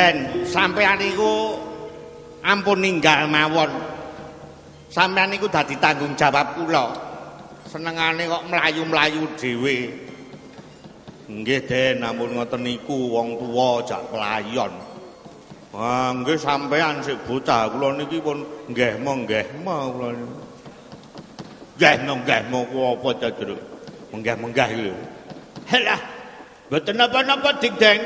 Den, sampean niku ampun ninggal mawon. Sampean niku dadi tanggung jawab kula. Senengane kok mlayu-mlayu dhewe. Nggih, Den, ampun ngoten niku wong tuwa jak pelayon. Wah, nggih sampean sik bocah kula niki pun nggih-menggih kula. Nggih-menggih ku apa ta, Jero? Menggah-menggah lho. Halah, mboten napa-napa Dik Den.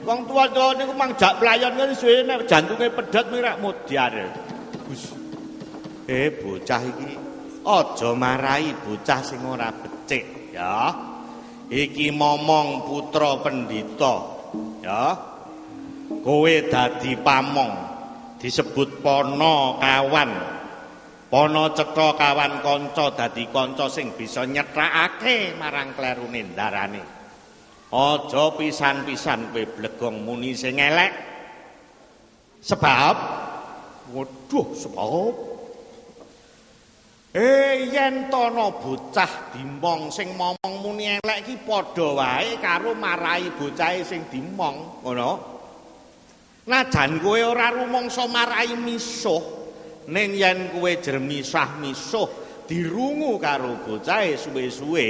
Wong tuwa-tuwa niku mang jak pelayon ngene suwe nek jantunge pedhot mirak mudyar. Gus. Bocah iki aja marahi bocah sing ora becik, ya. Iki momong putra pendhita, ya. Kowe dadi pamong, disebut pono kawan. Pono cetha kawan kanca dadi kanca sing bisa nyethrakake marang klerune ndarane. Aja pisan-pisan kowe blegong muni sing elek. Sebab sebab yen tono bocah dimong sing momong muni elek iki padha wae karo marahi bocahe sing dimong, ngono. Najan kowe ora rumangsa marahi misuh, ning yen kowe jermisah misuh dirungu karo bocahe suwe-suwe,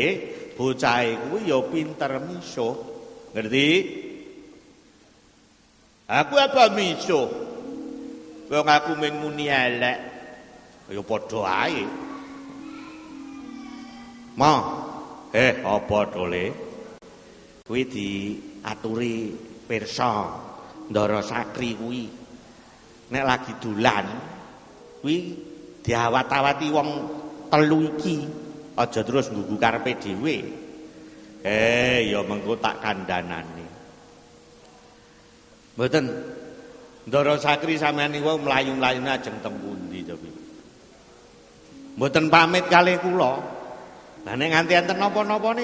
bocahe kuwi ya pinter misuh. Ngerti? Aku apa misuh? Wong aku mung muni elek. Ya padha ae. Apa dole? Kuwi diaturi pirsa Ndara Sakri kuwi. Nek lagi dolan kuwi diawat-awati wong telu iki. Aja terus nggugu karepe dhewe. Ya mengko tak kandhanane. Mboten Ndara Sakri sampeyan niku mlayu-mlayune ajeng teng pundi to piye? Mboten pamit kalih kula. Lah nek nganti enten napa-napa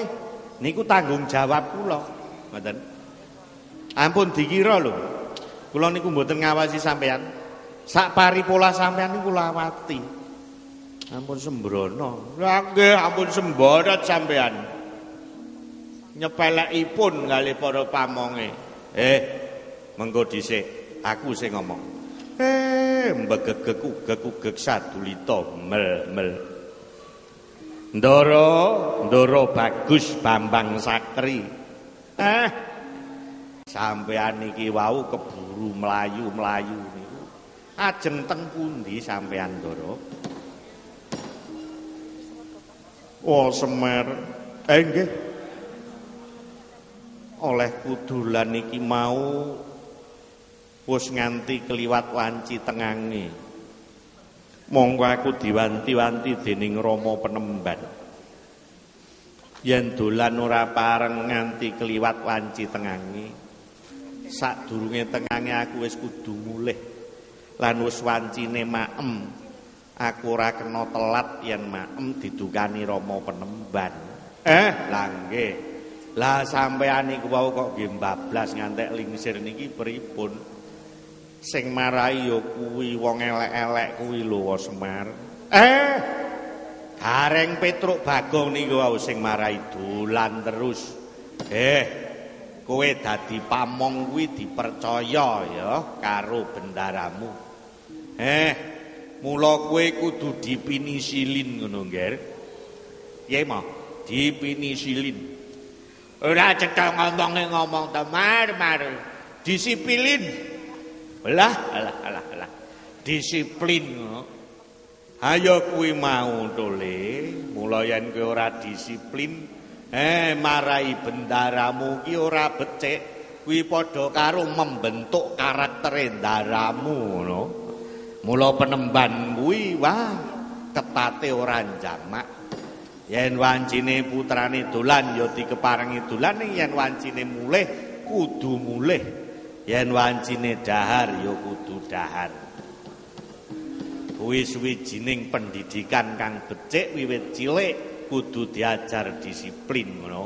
niku tanggung jawab kula. Mboten. Ampun dikira lho. Kula niku mboten ngawasi sampean. Sak paripola sampean niku kula awati. Ampun sembrono. Lah nggih ampun semborot sampean. Nyepelekipun kalih para pamonge. Mengko dhisik aku sing ngomong. Mbegegek sadulita mel. Ndara Bagus Bambang Sakri. Sampean iki wau keburu mlayu-mlayu niku. Ajeng teng pundi sampean Ndara? Oh, Semer. Nggih. Oleh kudulan iki mau wis nganti kliwat wanci tengange. Monggo aku diwanti-wanti dening Rama Penemban. Yen dolan ora pareng nganti kliwat wanci tengange. Sadurunge tengange aku wis kudu mulih. Lan wis wancine maem. Aku ora kena telat yen maem didukani Rama Penemban. Lah nggih. Lah sampean niku wau kok nggih bablas ngantek lingsir niki pripun? Sing marahi ya kuwi wong elek-elek kuwi lho Semar. Gareng Petruk Bagong niku wau sing marahi dolan terus. Kowe dadi pamong kuwi dipercaya ya karo bendaramu. Mula kowe kudu dipinisilin ngono nggih. Piye mo? Dipinisilin. Ora cetha ngomong temar. Disipilin. Alah. Disiplin. Ayo kuwi mau tole, mula yen kowe ora disiplin, marahi bendaramu ki ora becik, kuwi padha karo membentuk karaktere ndaramu ngono. Mula Penemban kuwi wah ketate ora jamak. Yen wancine putrane dolan ya dikeparengi dolan, yen wancine mulih kudu mulih. Yen wancine dahar ya kudu dahar. Kuwi suwijining pendidikan kang becik wiwit cilik kudu diajar disiplin ngono.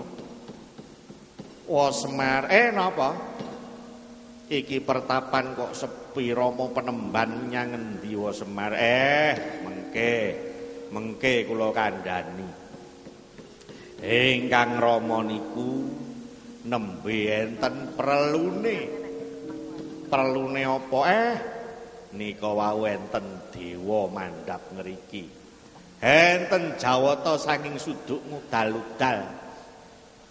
Wah Semar, napa? Iki pertapan kok sepi Rama Penemban nyang endi wa Semar? Mengke kula kandhani. Ingkang Rama niku nembe enten prelune. Perlune apa nika wau enten dewa mandhap ngriki. Enten Jawata saking suduk ngudal-udal.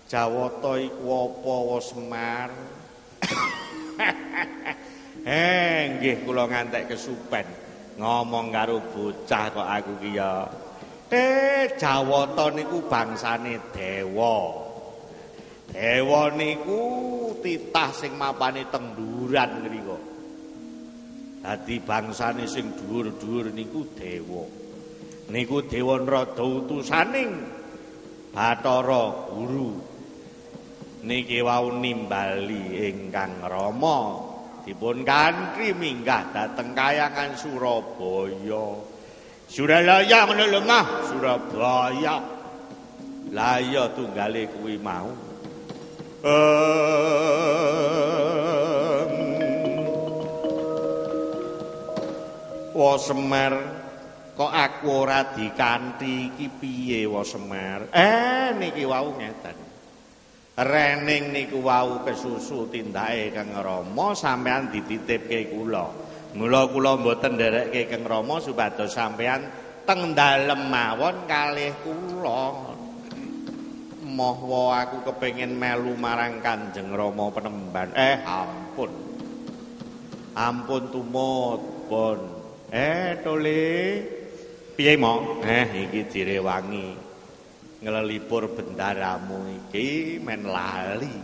Jawata iku apa Semar? Nggih kula ngantek kesupen ngomong karo bocah kok aku ki ya. Jawata niku bangsane dewa. Dewa niku titah sing mapane tenduran ngriko. Dadi bangsane sing dhuwur-dhuwur niku dewa. Niku Dewa Narada utusaning Bathara Guru. Niki wau nimbali ingkang Rama dipun kanthi minggah dhateng Kahyangan Surabaya. Suralaya ngono lho mah, Surabaya. Lah iya tunggale kuwi mau. Semar kok aku ora dikanthi iki piye Semar? Niki wau ngeten. Rening niku wau kesusu tindake Kang Rama sampean dititipke kula. Mula kula mboten nderekke Kang Rama supados sampean teng dalem mawon kalih kula. Moh wae aku kepengin melu marang Kanjeng Rama Penemban. Ampun. Ampun tumut pun. Tole. Piye mo? Iki direwangi. Ngelipur bendaramu iki men lali.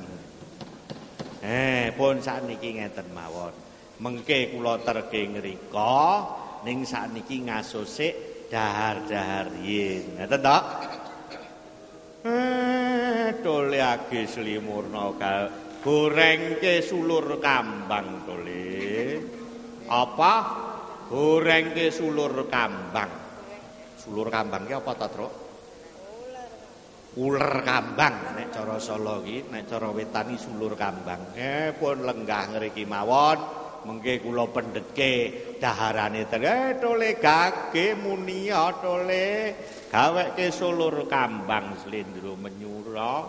Pun sakniki ngeten mawon. Mengke kula terke ngrika ning sakniki ngasosik dahar-dahar yen. Ngeten to? Tole age slimurna gorengke sulur kambang tole. Apa? Gorengke sulur kambang. Sulur kambang ki apa to, Truk? Uler kambang nek cara Solo iki, nek cara wetani sulur kambang. Pun lenggah ngriki mawon, mengke kula pendhetke daharane tole gage munia tole gaweke sulur kambang slendro menyura.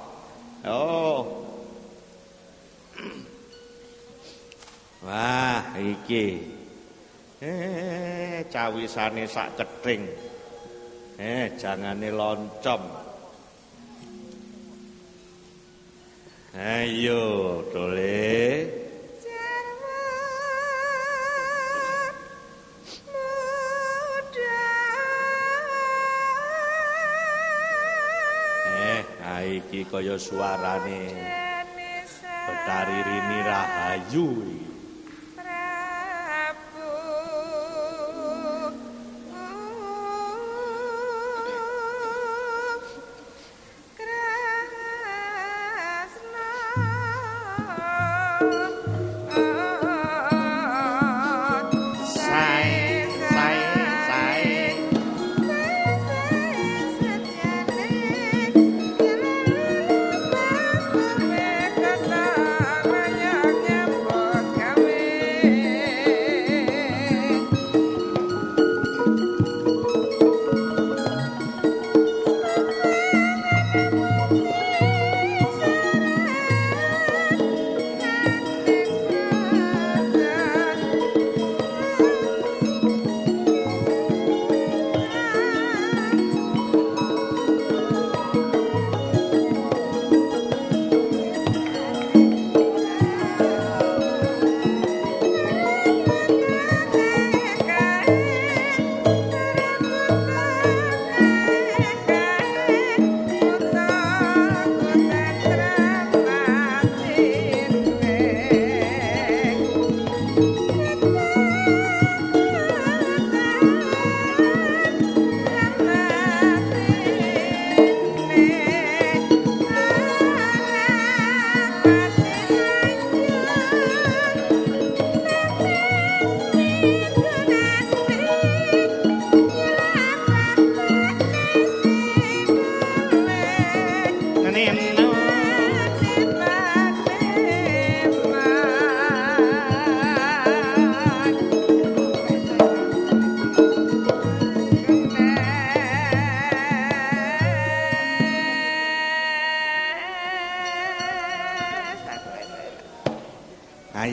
Oh. Wah, iki. Cawisane sak cething. Jangane loncom. Ayo, tole. Iki kaya suarane Betari Rini Rahayu iki.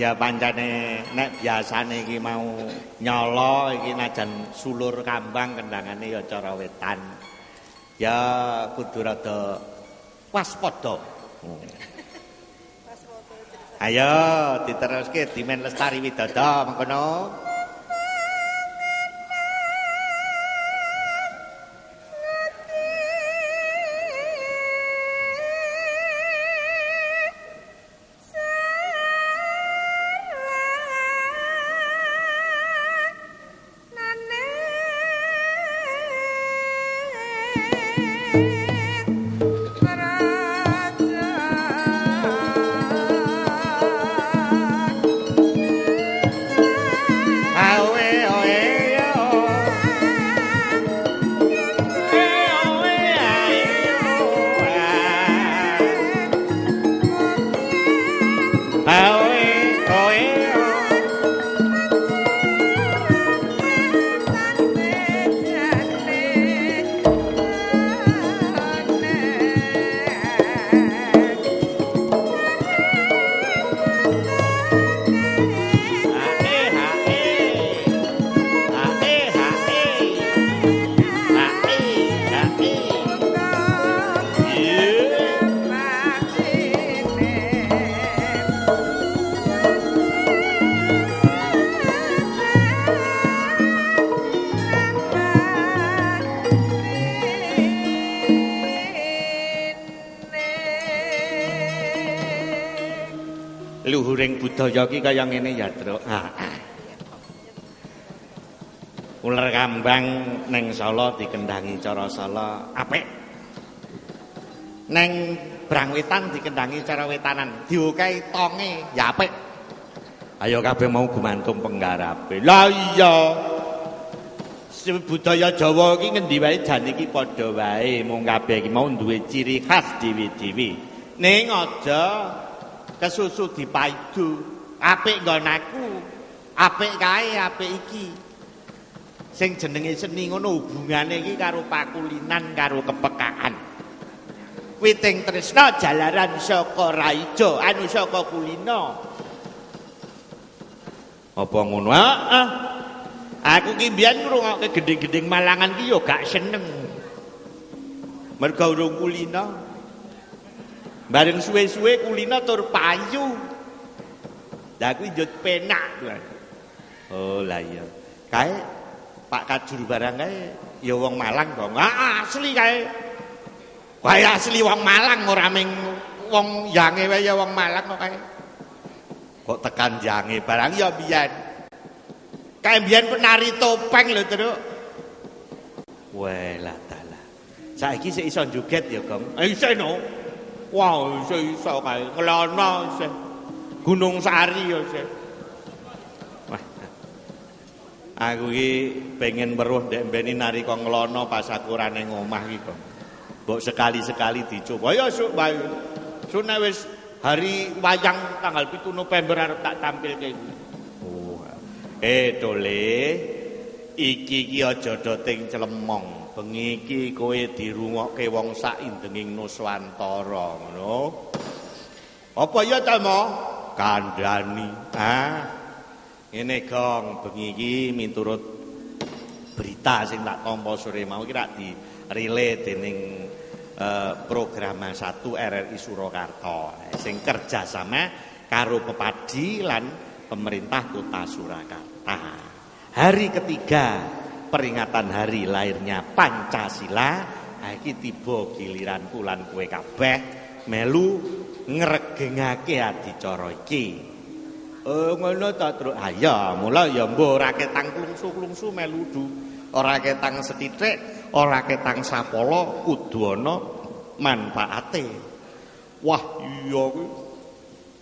ya pancene nek biasane iki mau nyala iki najan sulur kambang kendangane ya cara wetan. Ya kudu rada waspada. Ayo diteruske Dimen Lestari Widodo mengkono. Luhuring budaya iki kaya ngene ya, Truk. Uler kambang ning Solo dikendangi cara Solo apik. Ning Brangwetan dikendangi cara wetanan, diokehi tonge ya apik. Ayo kabeh mau gumantung penggarape. Lah iya. Budaya Jawa iki ngendi wae jan iki padha wae, mung kabeh iki mau duwe ciri khas dhewe-dhewe. Ning aja kesusu dipaidu, apik nggon aku, apik kae, apik iki. Sing jenenge seni ngono hubungane iki karo pakulinan, karo kepekaan. Witing tresna jalaran saka raijo, anu saka kulina. Apa ngono? Aku ki mbiyen ngrungokke gedhe-gedheng Malangan ki yo gak seneng. Merga urung kulina. Bareng suwe-suwe kulina tur payu. Lah kuwi njut penak. Oh lah iya. Kae Pak Kajur barang kae ya wong Malang kok. Asli kae. Kae asli wong Malang ora ming wong yange wae ya wong Malang kok kae. Kok tekan jange barang ya biyen. Kae biyen penari topeng lho, Truk. Walah dalah. Saiki sik iso joget ya, Gong. Iso no. Wah, iso kae ngelono isih. Gunung Sari ya isih. Wah. Aku iki pengen weruh ndek mbeni nari kok ngelono pas aku ora ning omah iki kok. Mbok sekali-sekali dicoba. Ya sok bae. Sune wis hari wayang tanggal 7 November arep tak tampilke iki. Oh. Dole. Iki ki aja doting clemong. Bengi iki kowe dirungokke wong sak indenging Nuswantara ngono. Apa ya ta mo? Kandhani. Ngene Gong, bengi iki miturut berita sing tak tampa sore mau iki rak dirile dening program 1 RRI Surakarta sing kerjasama karo Pepadi lan pemerintah Kota Surakarta. Hari ketiga peringatan hari lahirnya Pancasila, iki tiba giliranku lan kowe kabeh melu ngregengake adicara iki. Ngono ta, Truk. Ya, mula ya mbok ora ketang klungsu-klungsu melu du. Ora ketang sethithik, ora ketang sapala, kudu ana manfaate. Wah, iya kuwi.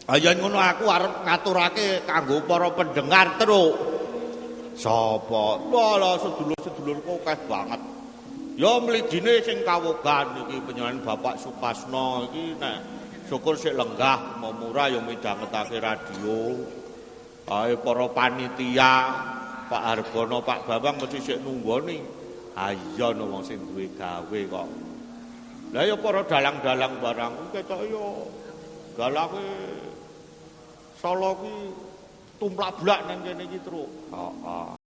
Ayan ngono aku arep ngaturake kanggo para pendengar, Truk. Sapa? Lha sedulur-sedulurku akeh banget. Ya mligine sing kawogan iki penyanyi Bapak Sukasno iki nek syukur sik lenggah memura ya midhangetake radio. Ae para panitia Pak Hargono, Pak Bambang mesti sik nunggoni. Iya no wong sing duwe gawe kok. Lah ya para dalang-dalang barang ketok ya dalange Solo ki tumplak blak nang kene iki truk. Heeh.